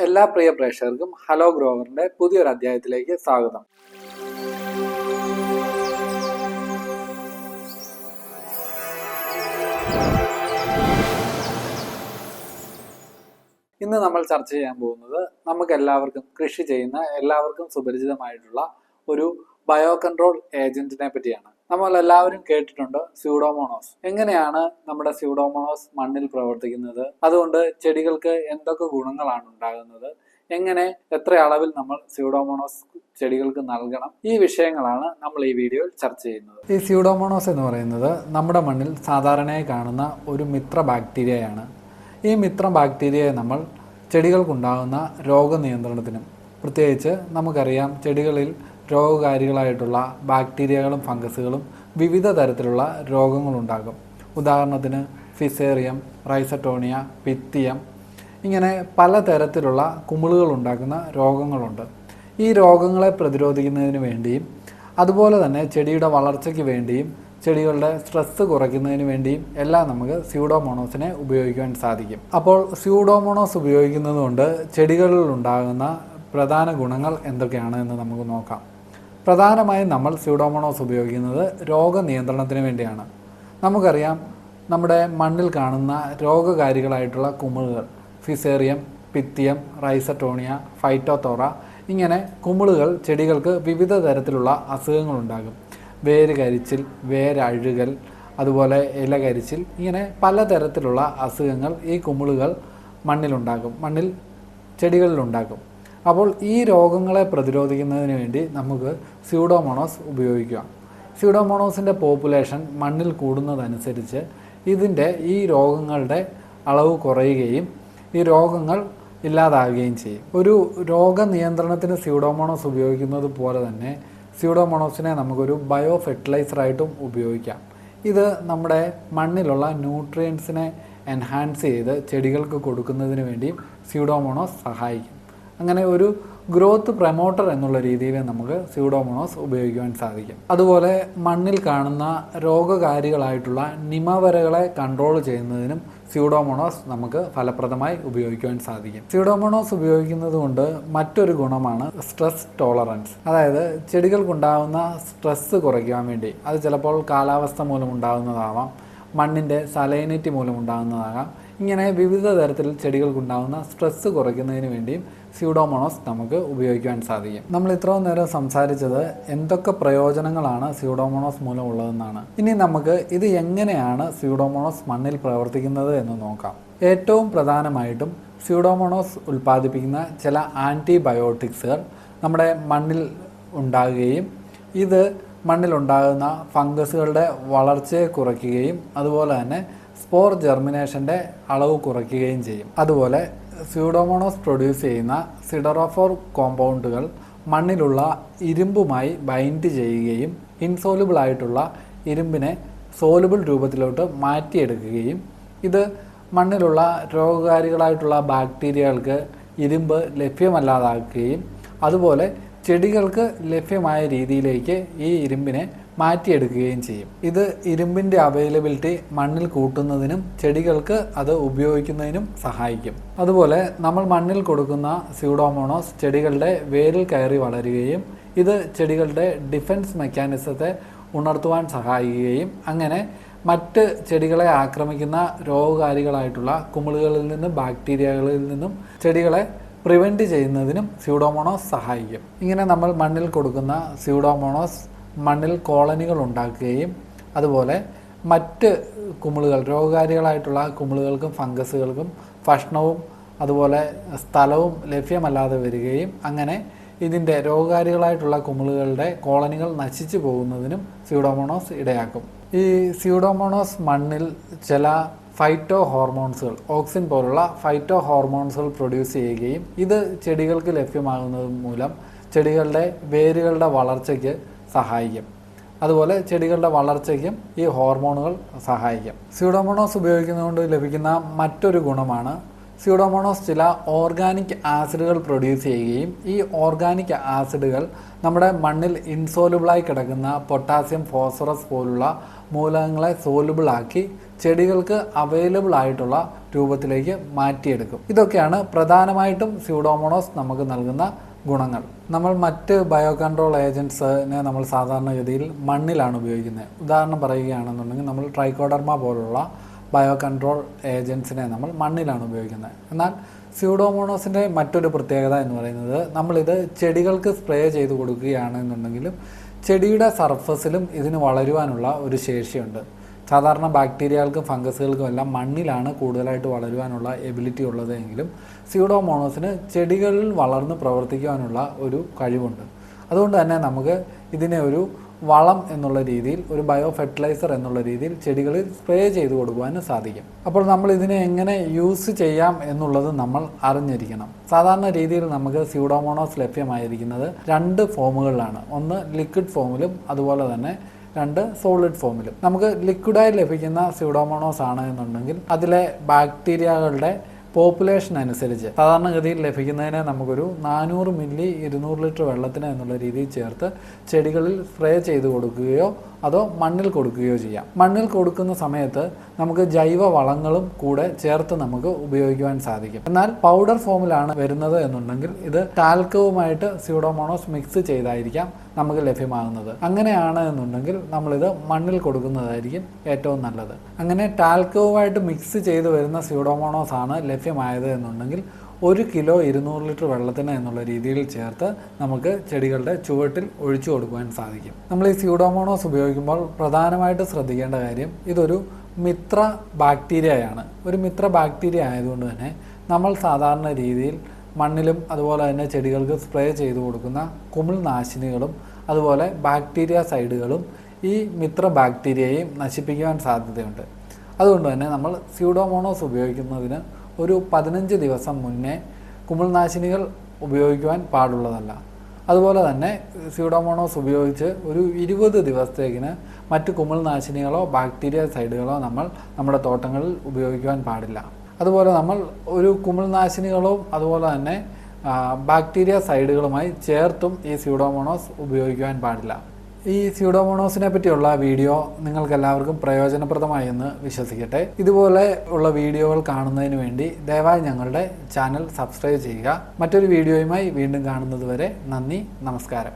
എല്ലാ പ്രിയ പ്രേക്ഷകർക്കും ഹലോ ഗ്രോവറിന്റെ പുതിയൊരു അധ്യായത്തിലേക്ക് സ്വാഗതം. ഇന്ന് നമ്മൾ ചർച്ച ചെയ്യാൻ പോകുന്നത് നമുക്ക് എല്ലാവർക്കും കൃഷി ചെയ്യുന്ന എല്ലാവർക്കും സുപരിചിതമായിട്ടുള്ള ഒരു ബയോ കൺട്രോൾ ഏജന്റിനെ പറ്റിയാണ്. നമ്മൾ എല്ലാവരും കേട്ടിട്ടുണ്ട് സ്യൂഡോമോണോസ്. എങ്ങനെയാണ് നമ്മുടെ സ്യൂഡോമോണോസ് മണ്ണിൽ പ്രവർത്തിക്കുന്നത്, അതുകൊണ്ട് ചെടികൾക്ക് എന്തൊക്കെ ഗുണങ്ങളാണ് ഉണ്ടാകുന്നത്, എങ്ങനെ എത്ര അളവിൽ നമ്മൾ സ്യൂഡോമോണോസ് ചെടികൾക്ക് നൽകണം, ഈ വിഷയങ്ങളാണ് നമ്മൾ ഈ വീഡിയോയിൽ ചർച്ച ചെയ്യുന്നത്. ഈ സ്യൂഡോമോണോസ് എന്ന് പറയുന്നത് നമ്മുടെ മണ്ണിൽ സാധാരണയായി കാണുന്ന ഒരു മിത്ര ബാക്ടീരിയയാണ്. ഈ മിത്ര ബാക്ടീരിയയെ നമ്മൾ ചെടികൾക്കുണ്ടാകുന്ന രോഗനിയന്ത്രണത്തിനും, പ്രത്യേകിച്ച് നമുക്കറിയാം ചെടികളിൽ രോഗകാരികളായിട്ടുള്ള ബാക്ടീരിയകളും ഫംഗസുകളും വിവിധ തരത്തിലുള്ള രോഗങ്ങളുണ്ടാകും. ഉദാഹരണത്തിന് ഫിസേറിയം, റൈസറ്റോണിയ, പിത്തിയം, ഇങ്ങനെ പലതരത്തിലുള്ള കുമിളുകൾ ഉണ്ടാക്കുന്ന രോഗങ്ങളുണ്ട്. ഈ രോഗങ്ങളെ പ്രതിരോധിക്കുന്നതിന് വേണ്ടിയും അതുപോലെ തന്നെ ചെടിയുടെ വളർച്ചയ്ക്ക് വേണ്ടിയും ചെടികളുടെ സ്ട്രെസ് കുറയ്ക്കുന്നതിന് വേണ്ടിയും എല്ലാം നമുക്ക് സ്യൂഡോമോണോസിനെ ഉപയോഗിക്കുവാൻ സാധിക്കും. അപ്പോൾ സ്യൂഡോമോണോസ് ഉപയോഗിക്കുന്നത് കൊണ്ട് ചെടികളിൽ ഉണ്ടാകുന്ന പ്രധാന ഗുണങ്ങൾ എന്തൊക്കെയാണ് എന്ന് നമുക്ക് നോക്കാം. പ്രധാനമായും നമ്മൾ സ്യൂഡോമോണോസ് ഉപയോഗിക്കുന്നത് രോഗനിയന്ത്രണത്തിന് വേണ്ടിയാണ്. നമുക്കറിയാം നമ്മുടെ മണ്ണിൽ കാണുന്ന രോഗകാരികളായിട്ടുള്ള കുമിളുകൾ, ഫിസേറിയം, പിത്തിയം, റൈസറ്റോണിയ, ഫൈറ്റോത്തോറ, ഇങ്ങനെ കുമിളുകൾ ചെടികൾക്ക് വിവിധ തരത്തിലുള്ള അസുഖങ്ങളുണ്ടാകും. വേര് കരിച്ചിൽ, വേരഴുകൽ, അതുപോലെ ഇല കരിച്ചിൽ, ഇങ്ങനെ പലതരത്തിലുള്ള അസുഖങ്ങൾ ഈ കുമിളുകൾ മണ്ണിൽ ചെടികളിലുണ്ടാക്കും. അപ്പോൾ ഈ രോഗങ്ങളെ പ്രതിരോധിക്കുന്നതിന് വേണ്ടി നമുക്ക് സ്യൂഡോമോണോസ് ഉപയോഗിക്കാം. സ്യൂഡോമോണോസിൻ്റെ പോപ്പുലേഷൻ മണ്ണിൽ കൂടുന്നതനുസരിച്ച് ഈ രോഗങ്ങളുടെ അളവ് കുറയുകയും ഈ രോഗങ്ങൾ ഇല്ലാതാകുകയും ചെയ്യും. ഒരു രോഗനിയന്ത്രണത്തിന് സ്യൂഡോമോണോസ് ഉപയോഗിക്കുന്നത് പോലെ തന്നെ സ്യൂഡോമോണോസിനെ നമുക്കൊരു ബയോ ഫെർട്ടിലൈസറായിട്ടും ഉപയോഗിക്കാം. ഇത് നമ്മുടെ മണ്ണിലുള്ള ന്യൂട്രിയൻസിനെ എൻഹാൻസ് ചെയ്ത് ചെടികൾക്ക് കൊടുക്കുന്നതിന് വേണ്ടിയും സ്യൂഡോമോണോസ് സഹായിക്കും. അങ്ങനെ ഒരു ഗ്രോത്ത് പ്രൊമോട്ടർ എന്നുള്ള രീതിയിൽ നമുക്ക് സ്യൂഡോമോണോസ് ഉപയോഗിക്കുവാൻ സാധിക്കും. അതുപോലെ മണ്ണിൽ കാണുന്ന രോഗകാരികളായിട്ടുള്ള നിമവരകളെ കൺട്രോൾ ചെയ്യുന്നതിനും സ്യൂഡോമോണോസ് നമുക്ക് ഫലപ്രദമായി ഉപയോഗിക്കുവാൻ സാധിക്കും. സ്യൂഡോമോണോസ് ഉപയോഗിക്കുന്നത് കൊണ്ട് മറ്റൊരു ഗുണമാണ് സ്ട്രെസ് ടോളറൻസ്. അതായത് ചെടികൾക്കുണ്ടാകുന്ന സ്ട്രെസ് കുറയ്ക്കുവാൻ വേണ്ടി, അത് ചിലപ്പോൾ കാലാവസ്ഥ മൂലം ഉണ്ടാകുന്നതാവാം, മണ്ണിൻ്റെ സലൈനിറ്റി മൂലം ഉണ്ടാകുന്നതാകാം, ഇങ്ങനെ വിവിധ തരത്തിൽ ചെടികൾക്കുണ്ടാകുന്ന സ്ട്രെസ് കുറയ്ക്കുന്നതിന് വേണ്ടിയും സ്യൂഡോമോണോസ് നമുക്ക് ഉപയോഗിക്കുവാൻ സാധിക്കും. നമ്മൾ ഇത്രയും നേരം സംസാരിച്ചത് എന്തൊക്കെ പ്രയോജനങ്ങളാണ് സ്യൂഡോമോണോസ് മൂലം ഉള്ളതെന്നാണ്. ഇനി നമുക്ക് ഇത് എങ്ങനെയാണ് സ്യൂഡോമോണോസ് മണ്ണിൽ പ്രവർത്തിക്കുന്നത് എന്ന് നോക്കാം. ഏറ്റവും പ്രധാനമായിട്ടും സ്യൂഡോമോണോസ് ഉൽപ്പാദിപ്പിക്കുന്ന ചില ആൻറ്റിബയോട്ടിക്സുകൾ നമ്മുടെ മണ്ണിൽ ഉണ്ടാകുകയും ഇത് മണ്ണിലുണ്ടാകുന്ന ഫംഗസുകളുടെ വളർച്ചയെ കുറയ്ക്കുകയും അതുപോലെ തന്നെ സ്പോർ ജെർമിനേഷൻ്റെ അളവ് കുറയ്ക്കുകയും ചെയ്യും. അതുപോലെ സ്യൂഡോമോണോസ് പ്രൊഡ്യൂസ് ചെയ്യുന്ന സിഡറോഫോർ കോമ്പൗണ്ടുകൾ മണ്ണിലുള്ള ഇരുമ്പുമായി ബൈൻഡ് ചെയ്യുകയും ഇൻസോലുബിൾ ആയിട്ടുള്ള ഇരുമ്പിനെ സോലുബിൾ രൂപത്തിലോട്ട് മാറ്റിയെടുക്കുകയും ഇത് മണ്ണിലുള്ള രോഗകാരികളായിട്ടുള്ള ബാക്ടീരിയകൾക്ക് ഇരുമ്പ് ലഭ്യമല്ലാതാക്കുകയും അതുപോലെ ചെടികൾക്ക് ലഭ്യമായ രീതിയിലേക്ക് ഈ ഇരുമ്പിനെ മാറ്റിയെടുക്കുകയും ചെയ്യും. ഇത് ഇരുമ്പിൻ്റെ അവൈലബിലിറ്റി മണ്ണിൽ കൂട്ടുന്നതിനും ചെടികൾക്ക് അത് ഉപയോഗിക്കുന്നതിനും സഹായിക്കും. അതുപോലെ നമ്മൾ മണ്ണിൽ കൊടുക്കുന്ന സ്യൂഡോമോണോസ് ചെടികളുടെ വേരിൽ കയറി വളരുകയും ഇത് ചെടികളുടെ ഡിഫൻസ് മെക്കാനിസത്തെ ഉണർത്തുവാൻ സഹായിക്കുകയും അങ്ങനെ മറ്റ് ചെടികളെ ആക്രമിക്കുന്ന രോഗകാരികളായിട്ടുള്ള കുമിളുകളിൽ നിന്നും ബാക്ടീരിയകളിൽ നിന്നും ചെടികളെ പ്രിവെൻറ്റ് ചെയ്യുന്നതിനും സ്യൂഡോമോണോസ് സഹായിക്കും. ഇങ്ങനെ നമ്മൾ മണ്ണിൽ കൊടുക്കുന്ന സ്യൂഡോമോണോസ് മണ്ണിൽ കോളനികൾ ഉണ്ടാക്കുകയും അതുപോലെ മറ്റ് കുമിളുകൾ, രോഗകാരികളായിട്ടുള്ള കുമിളുകൾക്കും ഫംഗസുകൾക്കും ഭക്ഷണവും അതുപോലെ സ്ഥലവും ലഭ്യമല്ലാതെ വരികയും അങ്ങനെ ഇതിൻ്റെ രോഗകാരികളായിട്ടുള്ള കുമിളുകളുടെ കോളനികൾ നശിച്ചു പോകുന്നതിനും സ്യൂഡോമോണോസ് ഇടയാക്കും. ഈ സ്യൂഡോമോണോസ് മണ്ണിൽ ചില ഫൈറ്റോ ഹോർമോൺസുകൾ, ഓക്സിൻ പോലുള്ള ഫൈറ്റോ ഹോർമോൺസുകൾ പ്രൊഡ്യൂസ് ചെയ്യുകയും ഇത് ചെടികൾക്ക് ലഭ്യമാകുന്നത് മൂലം ചെടികളുടെ വേരുകളുടെ വളർച്ചയ്ക്ക് സഹായിക്കും. അതുപോലെ ചെടികളുടെ വളർച്ചയ്ക്കും ഈ ഹോർമോണുകൾ സഹായിക്കും. സ്യൂഡോമോണോസ് ഉപയോഗിക്കുന്നതുകൊണ്ട് ലഭിക്കുന്ന മറ്റൊരു ഗുണമാണ് സ്യൂഡോമോണോസ് ചില ഓർഗാനിക് ആസിഡുകൾ പ്രൊഡ്യൂസ് ചെയ്യുകയും ഈ ഓർഗാനിക് ആസിഡുകൾ നമ്മുടെ മണ്ണിൽ ഇൻസോലുബിളായി കിടക്കുന്ന പൊട്ടാസ്യം, ഫോസ്ഫറസ് പോലുള്ള മൂലകങ്ങളെ സോലുബിളാക്കി ചെടികൾക്ക് അവൈലബിൾ ആയിട്ടുള്ള രൂപത്തിലേക്ക് മാറ്റിയെടുക്കും. ഇതൊക്കെയാണ് പ്രധാനമായിട്ടും സ്യൂഡോമോണോസ് നമുക്ക് നൽകുന്ന ഗുണങ്ങൾ. നമ്മൾ മറ്റ് ബയോ കൺട്രോൾ ഏജൻസിനെ നമ്മൾ സാധാരണഗതിയിൽ മണ്ണിലാണ് ഉപയോഗിക്കുന്നത്. ഉദാഹരണം പറയുകയാണെന്നുണ്ടെങ്കിൽ നമ്മൾ ട്രൈക്കോഡർമ പോലുള്ള ബയോ കൺട്രോൾ ഏജൻസിനെ നമ്മൾ മണ്ണിലാണ് ഉപയോഗിക്കുന്നത്. എന്നാൽ സ്യൂഡോമോണോസിൻ്റെ മറ്റൊരു പ്രത്യേകത എന്ന് പറയുന്നത് നമ്മളിത് ചെടികൾക്ക് സ്പ്രേ ചെയ്ത് കൊടുക്കുകയാണെന്നുണ്ടെങ്കിലും ചെടിയുടെ സർഫസിലും ഇതിന് വളരുവാനുള്ള ഒരു ശേഷിയുണ്ട്. സാധാരണ ബാക്ടീരിയകൾക്കും ഫംഗസുകൾക്കും എല്ലാം മണ്ണിലാണ് കൂടുതലായിട്ട് വളരുവാനുള്ള എബിലിറ്റി ഉള്ളത് എങ്കിലും സ്യൂഡോമോണോസിന് ചെടികളിൽ വളർന്ന് പ്രവർത്തിക്കുവാനുള്ള ഒരു കഴിവുണ്ട്. അതുകൊണ്ട് തന്നെ നമുക്ക് ഇതിനെ ഒരു വളം എന്നുള്ള രീതിയിൽ, ഒരു ബയോ ഫെർട്ടിലൈസർ എന്നുള്ള രീതിയിൽ ചെടികളിൽ സ്പ്രേ ചെയ്ത് കൊടുക്കുവാനും സാധിക്കും. അപ്പോൾ നമ്മൾ ഇതിനെ എങ്ങനെ യൂസ് ചെയ്യാം എന്നുള്ളത് നമ്മൾ അറിഞ്ഞിരിക്കണം. സാധാരണ രീതിയിൽ നമുക്ക് സ്യൂഡോമോണോസ് ലഭ്യമായിരിക്കുന്നത് 2 ഫോമുകളിലാണ്. ഒന്ന് ലിക്വിഡ് ഫോമിലും അതുപോലെ തന്നെ 2 സോളിഡ് ഫോമിലും. നമുക്ക് ലിക്വിഡായി ലഭിക്കുന്ന സ്യൂഡോമോണോസ് ആണ് എന്നുണ്ടെങ്കിൽ അതിലെ ബാക്ടീരിയകളുടെ പോപ്പുലേഷൻ അനുസരിച്ച് സാധാരണഗതിയിൽ ലഭിക്കുന്നതിനെ നമുക്കൊരു 400 മില്ലി 200 ലിറ്റർ വെള്ളത്തിന് എന്നുള്ള രീതിയിൽ ചേർത്ത് ചെടികളിൽ സ്പ്രേ ചെയ്ത് കൊടുക്കുകയോ അതോ മണ്ണിൽ കൊടുക്കുകയോ ചെയ്യാം. മണ്ണിൽ കൊടുക്കുന്ന സമയത്ത് നമുക്ക് ജൈവ വളങ്ങളും കൂടെ ചേർത്ത് നമുക്ക് ഉപയോഗിക്കുവാൻ സാധിക്കും. എന്നാൽ പൗഡർ ഫോമിലാണ് വരുന്നത് എന്നുണ്ടെങ്കിൽ ഇത് ടാൽക്കവുമായിട്ട് സ്യൂഡോമോണോസ് മിക്സ് ചെയ്തായിരിക്കാം നമുക്ക് ലഭ്യമാകുന്നത്. അങ്ങനെയാണ് എന്നുണ്ടെങ്കിൽ നമ്മളിത് മണ്ണിൽ കൊടുക്കുന്നതായിരിക്കും ഏറ്റവും നല്ലത്. അങ്ങനെ ടാൽക്കവുമായിട്ട് മിക്സ് ചെയ്ത് വരുന്ന സ്യൂഡോമോണോസ് ആണ് ലഭ്യമായത് എന്നുണ്ടെങ്കിൽ 1 കിലോ 200 ലിറ്റർ വെള്ളത്തിന് എന്നുള്ള രീതിയിൽ ചേർത്ത് നമുക്ക് ചെടികളുടെ ചുവട്ടിൽ ഒഴിച്ചു കൊടുക്കുവാൻ സാധിക്കും. നമ്മൾ ഈ സ്യൂഡോമോണോസ് ഉപയോഗിക്കുമ്പോൾ പ്രധാനമായിട്ട് ശ്രദ്ധിക്കേണ്ട കാര്യം, ഇതൊരു മിത്ര ബാക്ടീരിയയാണ്. ഒരു മിത്ര ബാക്ടീരിയ ആയതുകൊണ്ട് തന്നെ നമ്മൾ സാധാരണ രീതിയിൽ മണ്ണിലും അതുപോലെ തന്നെ ചെടികൾക്ക് സ്പ്രേ ചെയ്ത് കൊടുക്കുന്ന കുമിൾനാശിനികളും അതുപോലെ ബാക്ടീരിയ സൈഡുകളും ഈ മിത്ര ബാക്ടീരിയയെയും നശിപ്പിക്കുവാൻ സാധ്യതയുണ്ട്. അതുകൊണ്ട് തന്നെ നമ്മൾ സ്യൂഡോമോണോസ് ഉപയോഗിക്കുന്നതിന് ഒരു 15 ദിവസം മുന്നേ കുമിൾനാശിനികൾ ഉപയോഗിക്കുവാൻ പാടുള്ളതല്ല. അതുപോലെ തന്നെ സ്യൂഡോമോണോസ് ഉപയോഗിച്ച് ഒരു 20 ദിവസത്തേക്കിന് മറ്റ് കുമിൾനാശിനികളോ ബാക്ടീരിയ സൈഡുകളോ നമ്മൾ നമ്മുടെ തോട്ടങ്ങളിൽ ഉപയോഗിക്കുവാൻ പാടില്ല. അതുപോലെ നമ്മൾ ഒരു കുമിൾനാശിനികളും അതുപോലെ തന്നെ ബാക്ടീരിയ സൈഡുകളുമായി ചേർത്തും ഈ സ്യൂഡോമോണോസ് ഉപയോഗിക്കുവാൻ പാടില്ല. ഈ സ്യൂഡോമോണോസിനെ പറ്റിയുള്ള വീഡിയോ നിങ്ങൾക്ക് എല്ലാവർക്കും പ്രയോജനപ്രദമായി എന്ന് വിശ്വസിക്കട്ടെ. ഇതുപോലെ ഉള്ള വീഡിയോകൾ കാണുന്നതിന് വേണ്ടി ദയവായി ഞങ്ങളുടെ ചാനൽ സബ്സ്ക്രൈബ് ചെയ്യുക. മറ്റൊരു വീഡിയോയുമായി വീണ്ടും കാണുന്നത് വരെ നന്ദി, നമസ്കാരം.